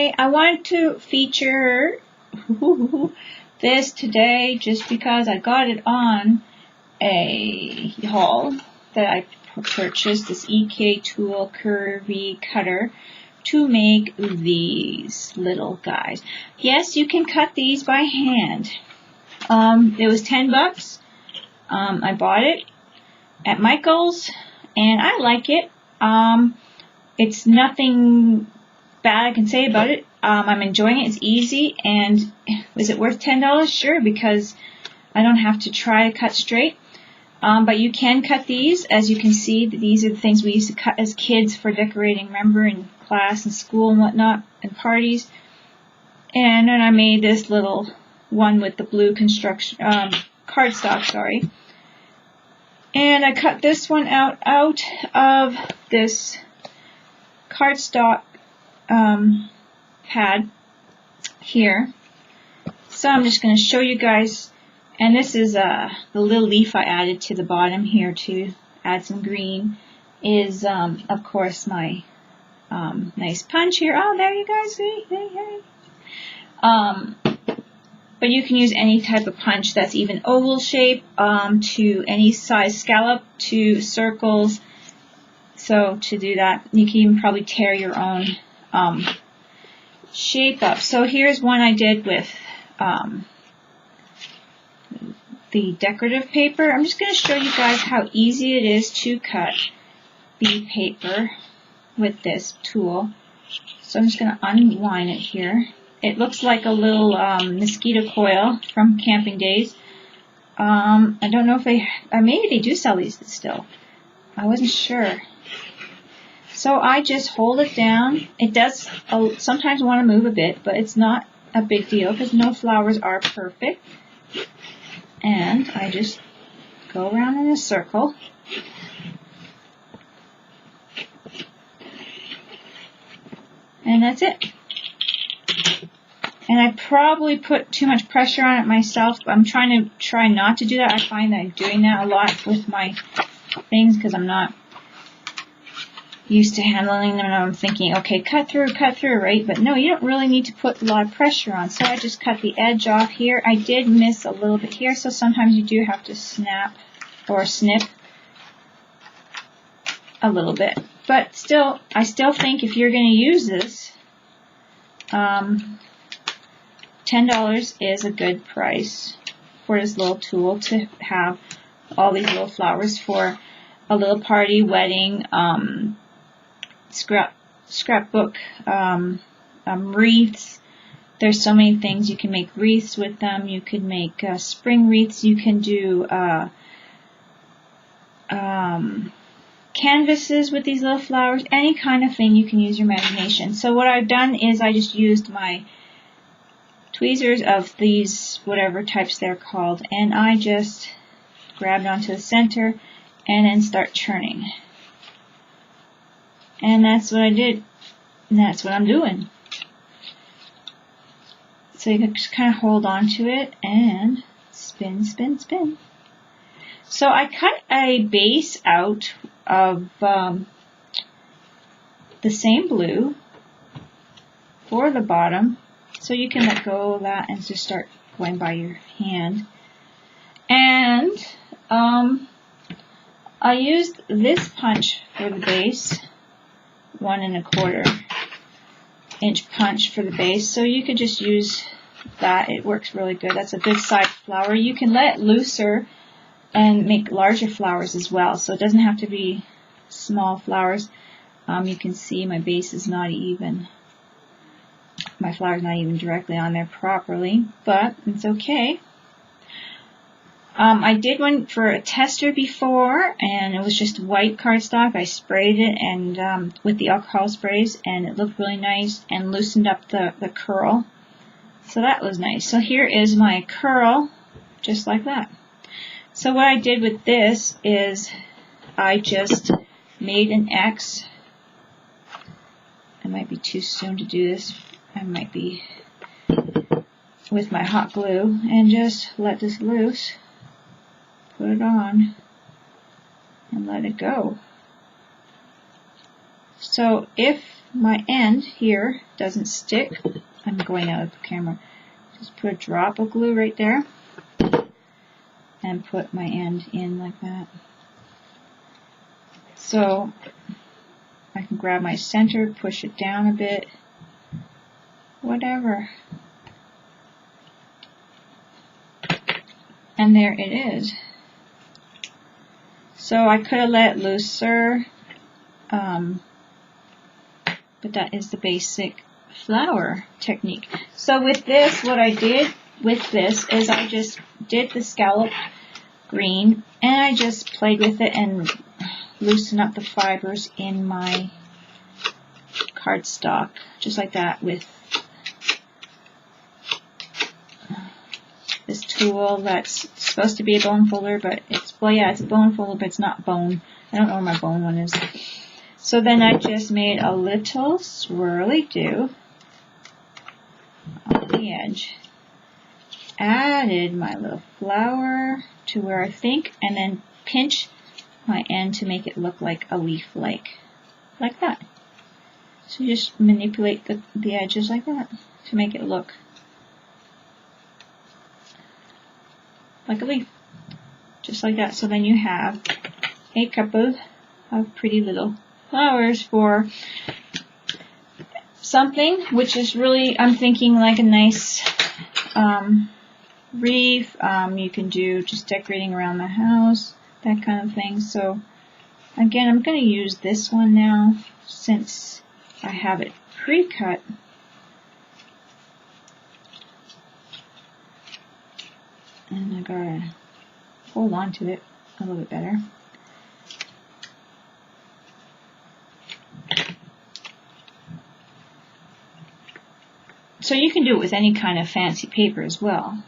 Okay, I wanted to feature this today just because I got it on a haul that I purchased, this EK Tool curvy cutter to make these little guys. Yes, you can cut these by hand. It was $10. I bought it at Michael's and I like it. It's nothing bad I can say about it. I'm enjoying it. It's easy. And is it worth $10? Sure, because I don't have to try to cut straight. But you can cut these. As you can see, these are the things we used to cut as kids for decorating, remember, in class and school and whatnot, and parties. And then I made this little one with the blue construction cardstock, sorry. And I cut this one out of this cardstock pad here. So I'm just going to show you guys, and this is the little leaf I added to the bottom here to add some green, is of course my nice punch here. Oh, there you guys see. Hey. But you can use any type of punch that's even oval shape to any size scallop to circles. So to do that, you can even probably tear your own shape up. So here's one I did with the decorative paper. I'm just going to show you guys how easy it is to cut the paper with this tool. So I'm just going to unwind it here. It looks like a little mosquito coil from camping days. I don't know if maybe they do sell these still. I wasn't sure. So I just hold it down. It does sometimes want to move a bit, but it's not a big deal because no flowers are perfect. And I just go around in a circle. And that's it. And I probably put too much pressure on it myself. I'm trying not to do that. I find that I'm doing that a lot with my things because I'm not used to handling them, and I'm thinking, okay, cut through, right? But no, you don't really need to put a lot of pressure on. So I just cut the edge off here. I did miss a little bit here, so sometimes you do have to snap or snip a little bit. But still, I still think if you're going to use this, $10 is a good price for this little tool to have all these little flowers for a little party, wedding, scrapbook, wreaths. There's so many things. You can make wreaths with them. You can make spring wreaths. You can do canvases with these little flowers. Any kind of thing, you can use your imagination. So what I've done is I just used my tweezers of these, whatever types they're called, and I just grabbed onto the center and then start churning. And that's what I did. And that's what I'm doing. So you can just kind of hold on to it and spin, spin, spin. So I cut a base out of the same blue for the bottom. So you can let go of that and just start going by your hand. And I used this punch for the base. 1 1/4 inch punch for the base, so you could just use that. It works really good. That's a good sized flower. You can let it looser and make larger flowers as well, so it doesn't have to be small flowers. You can see my base is not even, my flower's not even directly on there properly, but it's okay. I did one for a tester before, and it was just white cardstock. I sprayed it and with the alcohol sprays, and it looked really nice and loosened up the curl. So that was nice. So here is my curl, just like that. So what I did with this is I just made an X. It might be too soon to do this. I might be with my hot glue, and just let this loose. Put it on and let it go. So if my end here doesn't stick, I'm going out of the camera. Just put a drop of glue right there and put my end in like that. So I can grab my center, push it down a bit, whatever. And there it is. So I could have let it looser, but that is the basic flower technique. So with this, what I did with this is I just did the scallop green and I just played with it and loosened up the fibers in my cardstock, just like that, with this tool that's supposed to be a bone folder, but it's, well, yeah, it's a bone folder, but it's not bone. I don't know where my bone one is. So then I just made a little swirly-do on the edge. Added my little flower to where I think, and then pinch my end to make it look like a leaf, like that. So you just manipulate the edges like that to make it look like a leaf, just like that. So then you have a couple of pretty little flowers for something, which is really, I'm thinking like a nice wreath. You can do just decorating around the house, that kind of thing. So again, I'm going to use this one now since I have it pre-cut. And I gotta hold on to it a little bit better. So you can do it with any kind of fancy paper as well.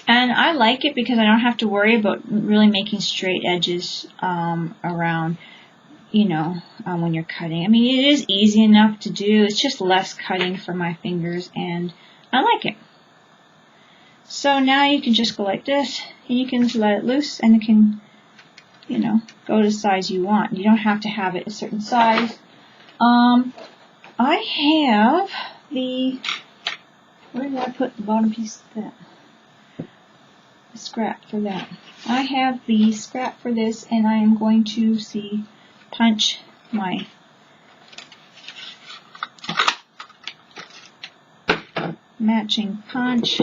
And I like it because I don't have to worry about really making straight edges around, you know, when you're cutting. I mean, it is easy enough to do. It's just less cutting for my fingers, and I like it. So now you can just go like this, and you can let it loose, and it can, you know, go to the size you want. You don't have to have it a certain size. I have the, where did I put the bottom piece of that? The scrap for that. I have the scrap for this, and I am going to punch my matching punch.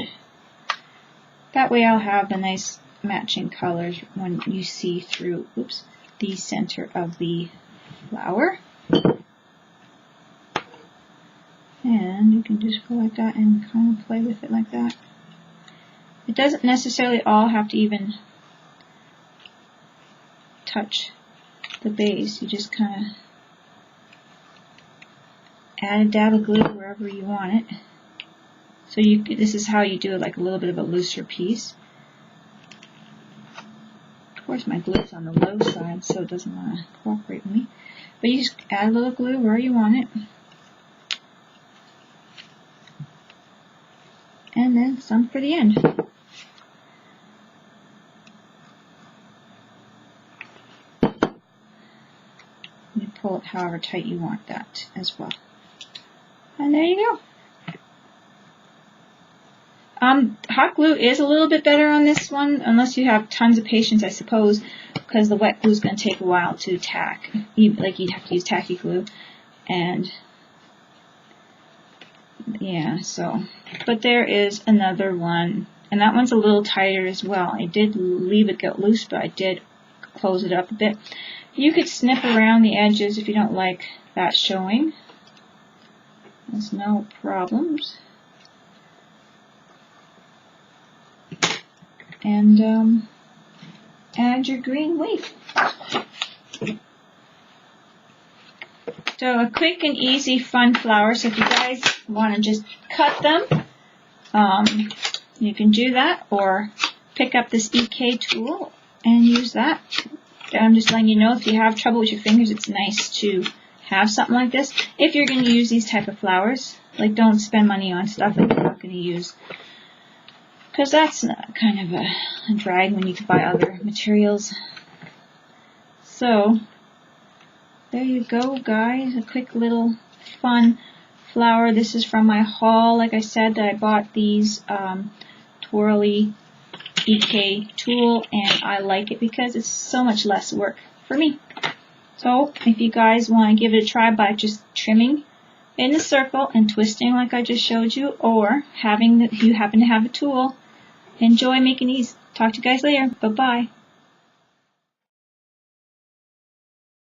That way I'll have the nice matching colors when you see through, oops, the center of the flower. And you can just go like that and kind of play with it like that. It doesn't necessarily all have to even touch the base. You just kind of add a dab of glue wherever you want it. So this is how you do it, like a little bit of a looser piece. Of course my glue's on the low side, so it doesn't want to cooperate with me. But you just add a little glue where you want it. And then some for the end. You pull it however tight you want that as well. And there you go. Hot glue is a little bit better on this one, unless you have tons of patience, I suppose, because the wet glue is going to take a while to tack. Like you'd have to use tacky glue, and yeah. So, but there is another one, and that one's a little tighter as well. I did leave it get loose, but I did close it up a bit. You could snip around the edges if you don't like that showing. There's no problems. And add your green leaf. So a quick and easy fun flower. So if you guys want to just cut them, you can do that, or pick up this EK tool and use that. I'm just letting you know, if you have trouble with your fingers, it's nice to have something like this. If you're going to use these type of flowers, like, don't spend money on stuff that you're not going to use. because that's kind of a drag when you can buy other materials. So there you go, guys. A quick little fun flower. This is from my haul. Like I said, I bought these twirly EK tool, and I like it because it's so much less work for me. So if you guys want to give it a try by just trimming in a circle and twisting like I just showed you, or if you happen to have a tool, enjoy making these. Talk to you guys later. Bye-bye.